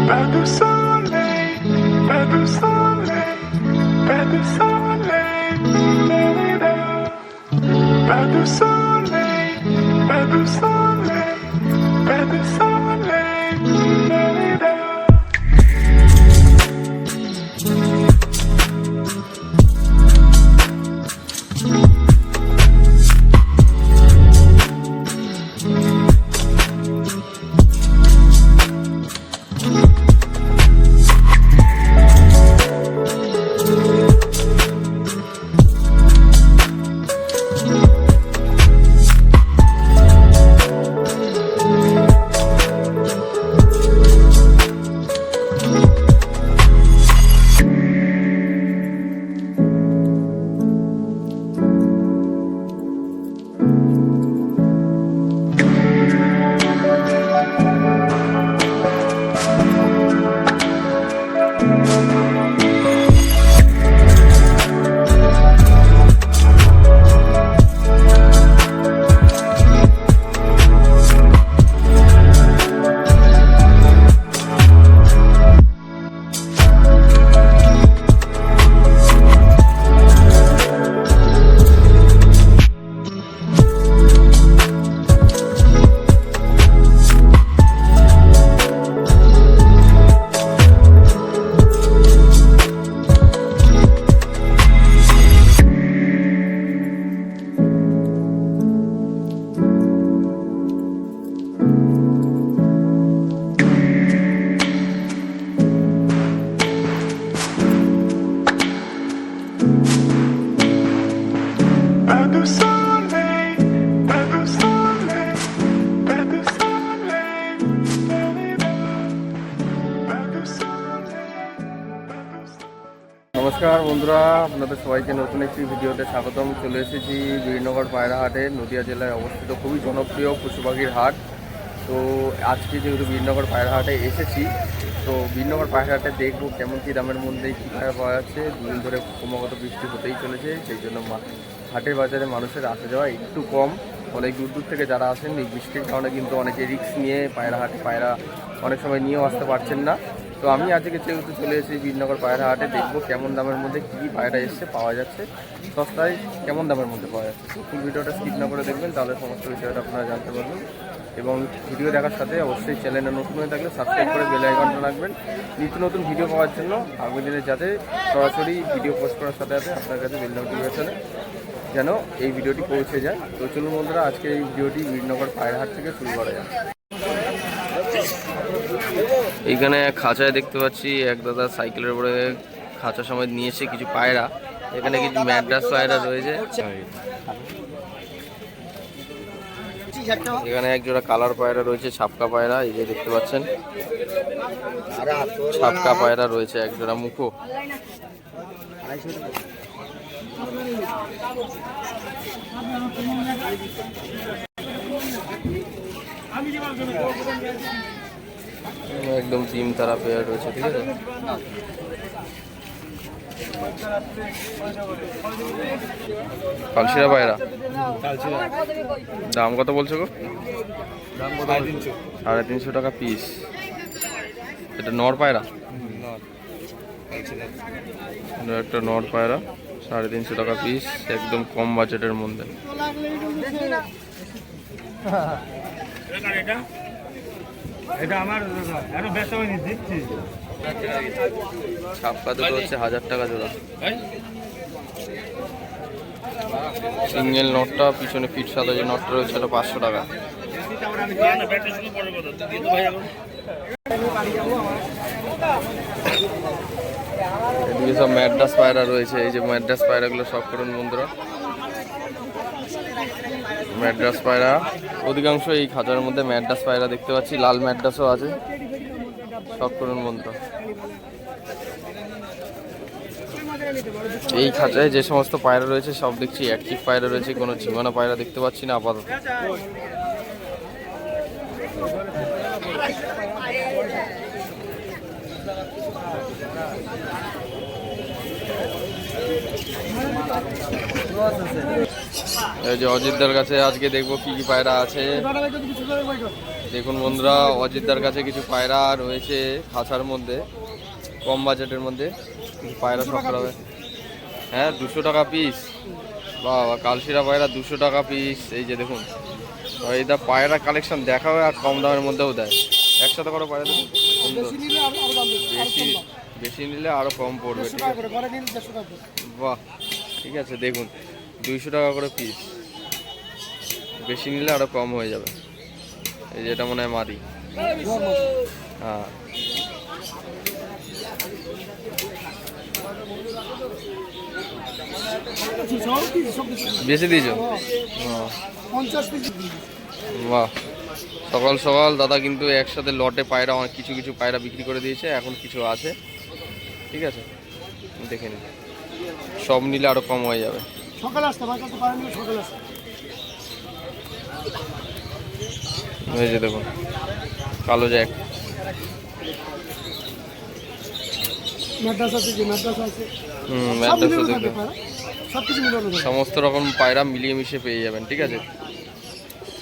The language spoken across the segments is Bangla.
Pas de soleil, pas de soleil, pas de soleil, pas de soleil, pas de soleil, pas de soleil. Pas de soleil, pas de soleil, pas de soleil, pas de soleil, pas de soleil. নমস্কার বন্ধুরা, আপনাদের সবাইকে নতুন একটি ভিডিওতে স্বাগতম। চলে এসেছি বীরনগর পায়রা হাটে, নদিয়া জেলায় অবস্থিত খুবই জনপ্রিয় পশু পাখির হাট। তো আজকে যেহেতু বীরনগর পায়রা হাটে এসেছি, তো বীরনগর পায়রা হাটে দেখবো কেমন কী দামের মধ্যে কী পায়রা পাওয়া যাচ্ছে। দুদিন ধরে ক্রমাগত বৃষ্টি হতেই চলেছে, সেই জন্য হাটের বাজারে মানুষের আসা যাওয়া একটু কম। অনেক দূর দূর থেকে যারা আসেন এই বৃষ্টির কারণে কিন্তু অনেকে রিস্ক নিয়ে পায়রা হাটে পায়রা অনেক সময় নিয়েও আসতে পারছেন না। তো আমি আজকে যেহেতু চলে এসেছি বীরনগর পায়রা হাটে, দেখবো কেমন দামের মধ্যে কী পায়রা এসছে, পাওয়া যাচ্ছে সস্তায় কেমন দামের মধ্যে পাওয়া যাচ্ছে। তো ফুল ভিডিওটা স্কিপ না করে দেখবেন, তাহলে সমস্ত বিষয়টা আপনারা জানতে পারবেন। এবং ভিডিও দেখার সাথে অবশ্যই চ্যানেলে নতুন হয়ে থাকলে সাবস্ক্রাইব করে বেল আইকনটা রাখবেন নিত্য নতুন ভিডিও পাওয়ার জন্য। আগামী দিনে যাতে সরাসরি ভিডিও পোস্ট করার সাথে সাথে আপনার কাছে বেল নোটিফিকেশনে যেন এই ভিডিওটি পৌঁছে যায়। তো চলুন বন্ধুরা, আজকে এই ভিডিওটি বীরনগর পায়রা হাট থেকে শুরু করা যায়। এইখানে খাঁচায় দেখতে পাচ্ছি এক দাদা সাইকেলের উপরে খাঁচা সময় নিয়েছে কিছু পায়রা। এখানে কিছু ম্যাড্রাস পায়রা রয়েছে, এখানে এক জোড়া কালার পায়রা রয়েছে, ছাপকা পায়রা এই যে দেখতে পাচ্ছেন, ছাপকা পায়রা রয়েছে এক জোড়া মুখো। একদম ডিম তারা পেয়ার রয়েছে, ঠিক আছে। কালশিরা পায়রা দাম কত বলছো গো? 350 টাকা পিস। এটা নর পায়রা, একটা নর পায়রা 350 টাকা পিস, একদম কম বাজেটের মধ্যে। ছাপকা দুটো হচ্ছে 1000 টাকা জোড়া। সিঙ্গেল নটটা পিছনে ফিট সাদা যে নটটা রয়েছে এটা 500 টাকা। এদিকে সব ম্যাড্রাস পায়রা রয়েছে, এই যে ম্যাড্রাস পায়রাগুলো সব করুন বন্ধুরা, ম্যাড্রাস পায়রা অধিকাংশ এই খাঁচার মধ্যে ম্যাড্রাস পায়রা দেখতে পাচ্ছি, লাল ম্যাড্রাসও আছে, সব করুন বন্ধুরা। এই খাঁচায় যে সমস্ত পায়রা রয়েছে সব দেখছি অ্যাক্টিভ পায়রা রয়েছে, কোনো ঝিমানো পায়রা দেখতে পাচ্ছি না আপাতত। এই যে অজিতদার কাছে আজকে দেখবো কি কি পায়রা আছে। দেখুন বন্ধুরা, অজিতদার কাছে কিছু পায়রা রয়েছে খাঁচার মধ্যে, কম বাজেটের মধ্যে কিছু পায়রা শখ করা হবে। হ্যাঁ 200 টাকা পিস, বাবা কালশিরা পায়রা 200 টাকা পিস। এই যে দেখুন এইটা পায়রা কালেকশন দেখা হয় আর কম দামের মধ্যেও দেয়। একসাথে করে পায়রা দেখুন সুন্দর। বেশি বেশি নিলে আরও কম পড়বে, ঠিক আছে। বাহ ঠিক আছে, দেখুন 200 টাকা করে পিস, বেশি নিলে আরও কম হয়ে যাবে। এই যে এটা মনে হয় মাদি, হ্যাঁ বেশি দিয়েছো? বাহ, সকাল সকাল দাদা কিন্তু একসাথে লটে পায়রা অনেক কিছু কিছু পায়রা বিক্রি করে দিয়েছে, এখন কিছু আছে, ঠিক আছে দেখে নিন। সব নিলে আরো কম হয়ে যাবে। এই যে দেখুন কালো জ্যাক, সমস্ত রকম পায়রা মিলিয়ে মিশিয়ে পেয়ে যাবেন, ঠিক আছে।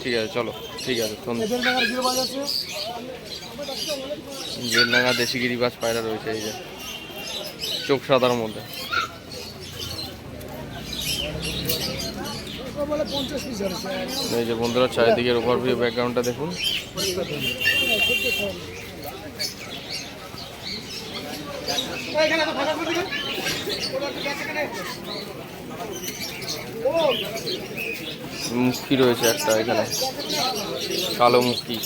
ঠিক আছে চলো, ঠিক আছে। বেলডাঙ্গা দেশি গিরিবাজ পায়রা রয়েছে, এই যে চোখ সাদার মধ্যে। এই যে বন্ধুরা চারিদিকের ওভারভিউ ব্যাকগ্রাউন্ডটা দেখুন। মুক্তি রয়েছে একটা এখানে, কালো মুক্তি।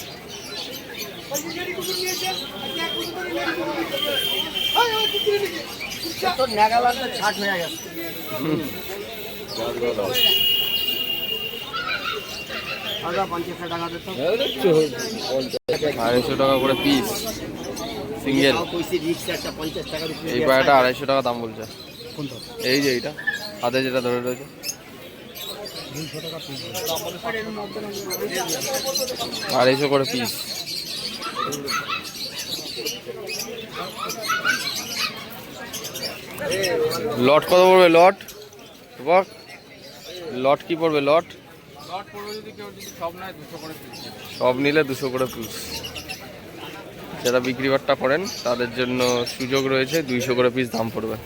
আড়াইশো টাকা করে পিস সিঙ্গেল। এই পায়রাটা 250 টাকা দাম বলছে। এই যে এইটা হাতে যেটা ধরে রয়েছে 250 করে পিস। লট কত পড়বে? লট লট কি পড়বে? লট সব নিলে 200 করে পিস। যারা বিক্রি বাট্টা করেন তাদের জন্য সুযোগ রয়েছে, 200 করে পিস দাম পড়বে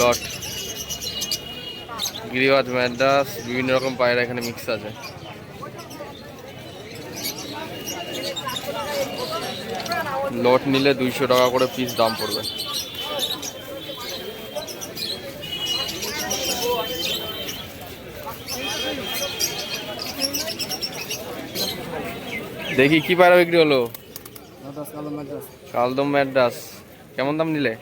লট। গিরিবাজ, ম্যাড্রাস, বিভিন্ন রকম পায়রা এখানে মিক্স আছে। লট নিলে 200 টাকা করে পিস দাম পড়বে। দেখি কি পায়রা বিক্রি হলো? কালদম ম্যাড্রাস কেমন দাম নিলে?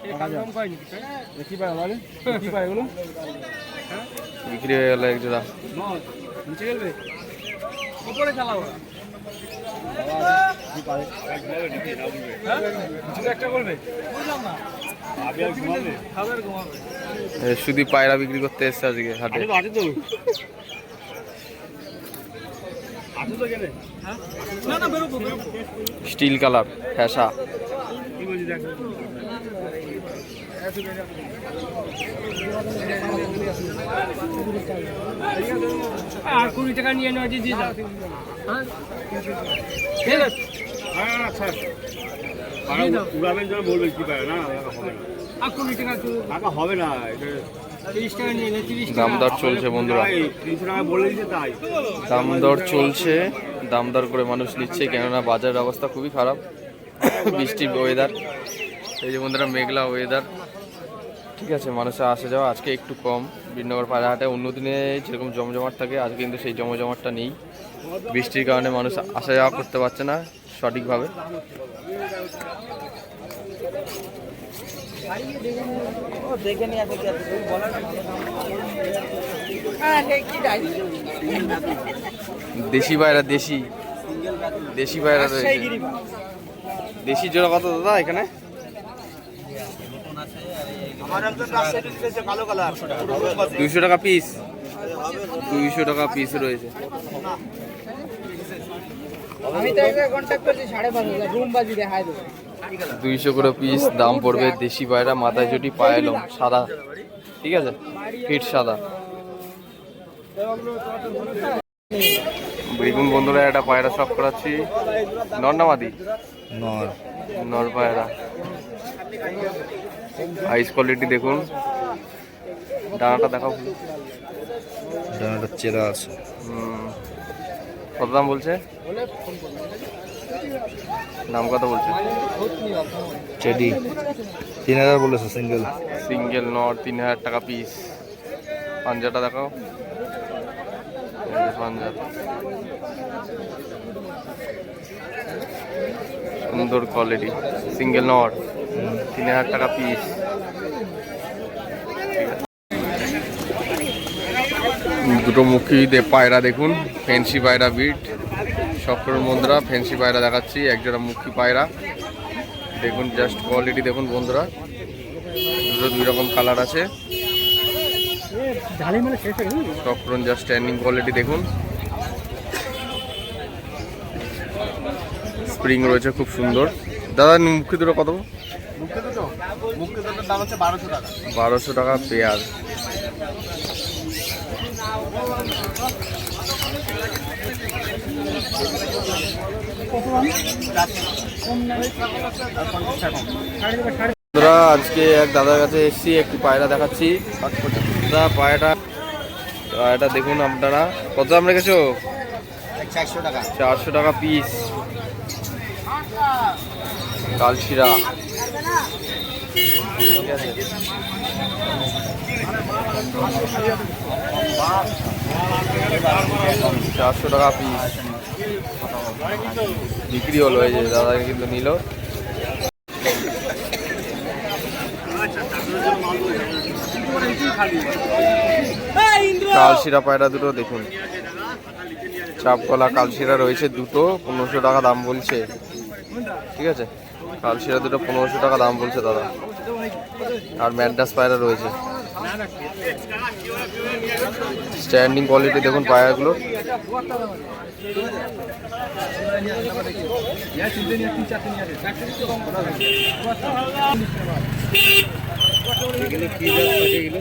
বিক্রি হয়ে গেল এক জোড়া। শুধু পায়রা বিক্রি করতে এসছে আজকে হাটে। Steel colour ফ্যাশা। আর 20 টাকা নিয়ে নেওয়া দিয়ে দাও। উড়াবেন জন্য বলবেন কি পারে না, আর 20 টাকা হবে না। 30 টাকা নিয়ে নে, 30 টাকা দাম দর চলছে বন্ধুরা, 300 টাকা বলে দিতে তাই দাম দর চলছে। দাম দর করে মানুষ নিচ্ছে, কেননা বাজারের অবস্থা খুবই খারাপ, বৃষ্টির ওয়েদার। এই যে বন্ধুরা মেঘলা ওয়েদার, ঠিক আছে। মানুষের আসা যাওয়া আজকে একটু কম বীরনগর পায়রা হাটে। অন্য দিনে যেরকম জমজমাট থাকে আজকে কিন্তু সেই জমজমাটটা নেই। বৃষ্টির কারণে মানুষ আসা যাওয়া করতে পারছে না সঠিকভাবে। দেশি পায়রা, দেশি পায়রা রয়েছে। দেশি জোড়া কত দাদা এখানে? 200 টাকা পিস, 200 টাকা পিস রয়েছে। আমি তো একটা কন্টাক্ট করছি 5.5 রুম বাজি দেখাই দেবো। 200 করে পিস দাম পড়বে দেশি পায়রা, মাথায় চটি, পায়ে লোম, সাদা, ঠিক আছে, ফিট সাদা। দেখুন বন্ধুরা একটা পায়রা শখ করাচ্ছি, নর না মাদি? নর। নর পায়রা, আইস কোয়ালিটি দেখুন, ডানাটা দেখাও। ডানাটা চেরা আছে। কত দাম বলছে? দাম কত বলছে? টেডি 3000 বলেছে সিঙ্গেল। সিঙ্গেল নর 3000 টাকা পিস। পাঞ্জাটা দেখাও, পাঞ্জা সুন্দর কোয়ালিটি, সিঙ্গেল নর 3000 টাকা পিস। দুটো মুখী পায়রা দেখুন, ফ্যান্সি পায়রা বিট, শক্কর বন্ধুরা ফ্যান্সি পায়রা দেখাচ্ছি, একজোড়া মুখী পায়রা দেখুন, জাস্ট কোয়ালিটি দেখুন বন্ধুরা, দুটো দুই রকম কালার আছে। শক্করন জাস্ট স্ট্যান্ডিং কোয়ালিটি দেখুন, স্প্রিং রয়েছে খুব সুন্দর। দাদা মুখী দুটো কত? মুখে দুটোর দাম হচ্ছে 1200 টাকা। 1200 টাকা পেয়ার। বন্ধুরা আজকে এক দাদার কাছে এসেছি, একটি পায়রা দেখাচ্ছি। দাদা পায়রাটা দেখুন আপনারা, কত দাম রেখেছো? 400 টাকা। 400 টাকা পিস। কালশিরা, ঠিক আছে। চারশো টাকা পিস বিক্রি হলো, এই যে দাদা কিন্তু নিল। কালশিরা পায়রা দুটো দেখুন, চাপকলা কালশিরা রয়েছে দুটো, 1500 টাকা দাম বলছে, ঠিক আছে। কালশিরা দুটো 1500 টাকা দাম বলছে দাদা। আর ম্যাড্রাস পায়রা রয়েছে, স্ট্যান্ডিং কোয়ালিটি দেখুন পায়রাগুলো। এগুলো কি জাত পাখি এগুলো?